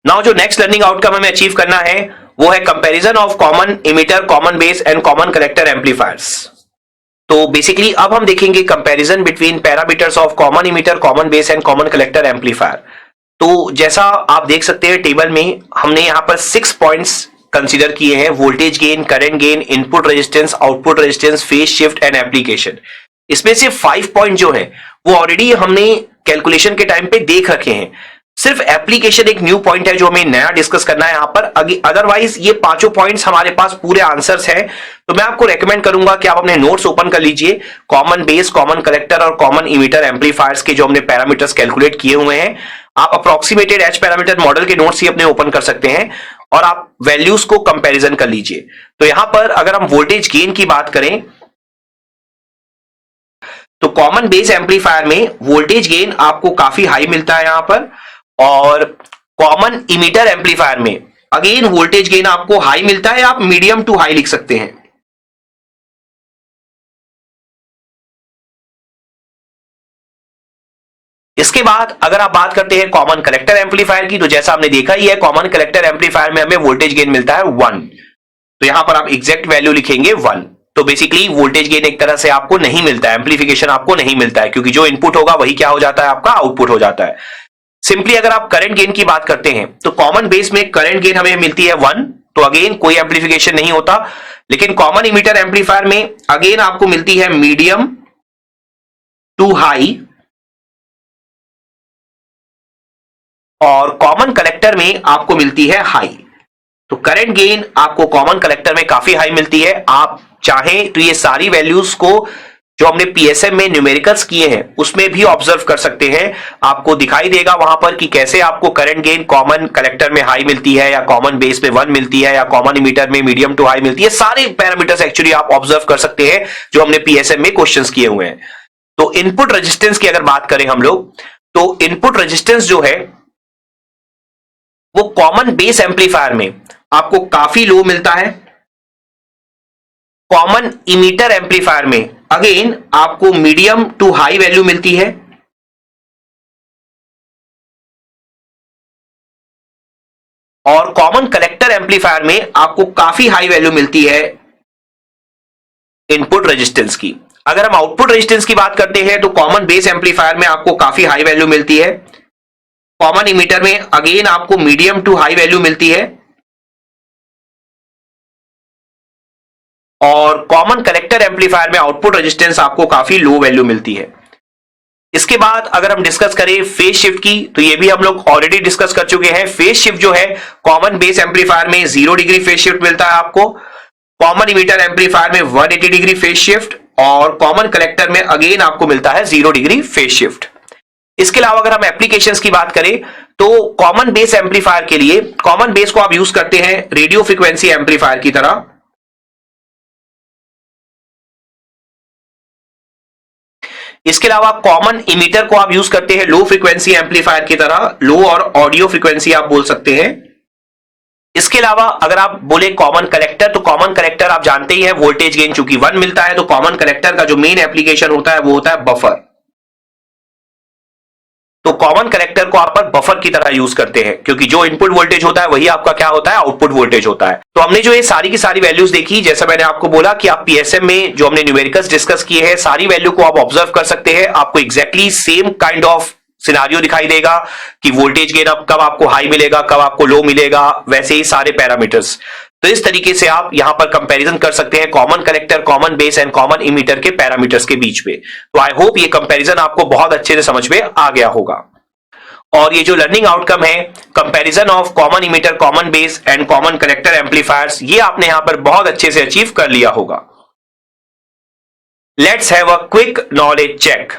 Now जो next learning outcome हमें achieve करना है वो है comparison of common emitter, common base and common collector amplifiers. तो बेसिकली अब हम देखेंगे comparison between parameters of common emitter, common base and common collector amplifier. तो जैसा आप देख सकते हैं टेबल में हमने यहां पर 6 पॉइंट्स कंसीडर किए हैं, voltage gain, current gain, input resistance, output resistance, phase shift and application. इसमें से 5 पॉइंट जो है वो ऑलरेडी हमने कैलकुलेशन के टाइम पे देख रखे हैं। सिर्फ एप्लीकेशन एक न्यू पॉइंट है जो हमें नया डिस्कस करना है यहां पर। अदरवाइज ये 5 पॉइंट्स हमारे पास पूरे आंसर्स हैं। तो मैं आपको रेकमेंड करूंगा कि आप अपने नोट्स ओपन कर लीजिए, कॉमन बेस, कॉमन कलेक्टर और कॉमन इमिटर एम्पलीफायर्स के जो हमने पैरामीटर्स कैलकुलेट किए हुए हैं। आप अप्रोक्सीमेटेड एच पैरामीटर मॉडल के नोट्स ही अपने ओपन कर सकते हैं और आप वैल्यूज को कंपैरिजन कर लीजिए। तो यहां पर अगर हम वोल्टेज गेन की बात करें तो कॉमन बेस एम्पलीफायर में वोल्टेज गेन आपको काफी हाई मिलता है यहां पर, और कॉमन इमिटर एम्पलीफायर में अगेन वोल्टेज गेन आपको हाई मिलता है, आप मीडियम टू हाई लिख सकते हैं। इसके बाद अगर आप बात करते हैं कॉमन कलेक्टर एम्पलीफायर की, तो जैसा हमने देखा ही है कॉमन कलेक्टर एम्पलीफायर में हमें वोल्टेज गेन मिलता है 1। तो यहां पर आप एग्जैक्ट वैल्यू लिखेंगे 1। तो बेसिकली वोल्टेज गेन एक तरह से आपको नहीं मिलता है, एम्पलीफिकेशन आपको नहीं मिलता है, क्योंकि जो इनपुट होगा वही क्या हो जाता है, आपका आउटपुट हो जाता है। सिंपली अगर आप करंट गेन की बात करते हैं तो कॉमन बेस में करंट गेन हमें मिलती है 1, तो अगेन कोई एम्पलीफिकेशन नहीं होता। लेकिन कॉमन इमिटर एम्पलीफायर में अगेन आपको मिलती है मीडियम टू हाई, और कॉमन कलेक्टर में आपको मिलती है हाई। तो करंट गेन आपको कॉमन कलेक्टर में काफी हाई मिलती है। आप चाहें तो ये सारी वैल्यूज को जो हमने पीएसएम में न्यूमेरिकल्स किए हैं उसमें भी ऑब्जर्व कर सकते हैं। आपको दिखाई देगा वहां पर कि कैसे आपको करंट गेन कॉमन कलेक्टर में हाई मिलती है, या कॉमन बेस में 1 मिलती है, या कॉमन इमिटर में मीडियम टू हाई मिलती है। सारे पैरामीटर्स एक्चुअली आप ऑब्जर्व कर सकते हैं जो हमने पीएसएम में क्वेश्चंस किए हुए हैं। तो इनपुट रेजिस्टेंस की अगर बात करें हम लोग, तो इनपुट रेजिस्टेंस जो है वो कॉमन बेस एम्पलीफायर में आपको काफी लो मिलता है। कॉमन इमिटर एम्पलीफायर में अगेन आपको मीडियम टू हाई वैल्यू मिलती है, और कॉमन कलेक्टर एम्पलीफायर में आपको काफी हाई वैल्यू मिलती है इनपुट रेजिस्टेंस की। अगर हम आउटपुट रेजिस्टेंस की बात करते हैं तो कॉमन बेस एम्पलीफायर में आपको काफी हाई वैल्यू मिलती है, कॉमन इमिटर में अगेन आपको मीडियम टू हाई वैल्यू मिलती है, और कॉमन कलेक्टर एम्पलीफायर में आउटपुट रेजिस्टेंस आपको काफी लो वैल्यू मिलती है। इसके बाद अगर हम डिस्कस करें फेज शिफ्ट की, तो ये भी हम लोग ऑलरेडी डिस्कस कर चुके हैं। फेज शिफ्ट जो है कॉमन बेस एम्पलीफायर में 0 डिग्री फेज शिफ्ट मिलता है आपको, कॉमन इमिटर एम्पलीफायर में 180 डिग्री फेज शिफ्ट, और कॉमन कलेक्टर में अगेन आपको मिलता है 0 डिग्री फेज शिफ्ट। इसके अलावा अगर हम एप्लीकेशंस की बात करें तो कॉमन बेस एम्पलीफायर के लिए कॉमन बेस को आप यूज करते हैं रेडियो फ्रीक्वेंसी एम्पलीफायर की तरह। इसके अलावा कॉमन इमिटर को आप यूज करते हैं लो फ्रीक्वेंसी एम्पलीफायर की तरह, लो और ऑडियो फ्रीक्वेंसी आप बोल सकते हैं। इसके अलावा अगर आप बोले कॉमन कलेक्टर, तो कॉमन कलेक्टर आप जानते ही हैं वोल्टेज गेन चूंकि 1 मिलता है, तो कॉमन कलेक्टर का जो मेन एप्लीकेशन होता है वो होता है बफर। तो कॉमन कलेक्टर को आप पर बफर की तरह यूज करते हैं, क्योंकि जो इनपुट वोल्टेज होता है वही आपका क्या होता है, आउटपुट वोल्टेज होता है। तो हमने जो ये सारी की सारी वैल्यूज देखी, जैसा मैंने आपको बोला कि आप पीएसएम में जो हमने न्यूमेरिकल्स डिस्कस किए हैं सारी वैल्यू को आप ऑब्जर्व कर सकते हैं। आपको exactly same kind of scenario दिखाई देगा कि वोल्टेज गेन अब कब आपको हाई मिलेगा, कब आपको लो मिलेगा, वैसे ही सारे पैरामीटर्स। तो इस तरीके से आप यहां पर कंपैरिजन कर सकते हैं common collector, common base and common emitter के पैरामीटर्स के बीच में। तो आई होप ये कंपैरिजन आपको बहुत अच्छे से समझ में आ गया होगा। और ये जो लर्निंग आउटकम है comparison of common emitter, common base and common collector amplifiers, ये आपने यहां पर बहुत अच्छे से अचीव कर लिया होगा। Let's have a quick knowledge check.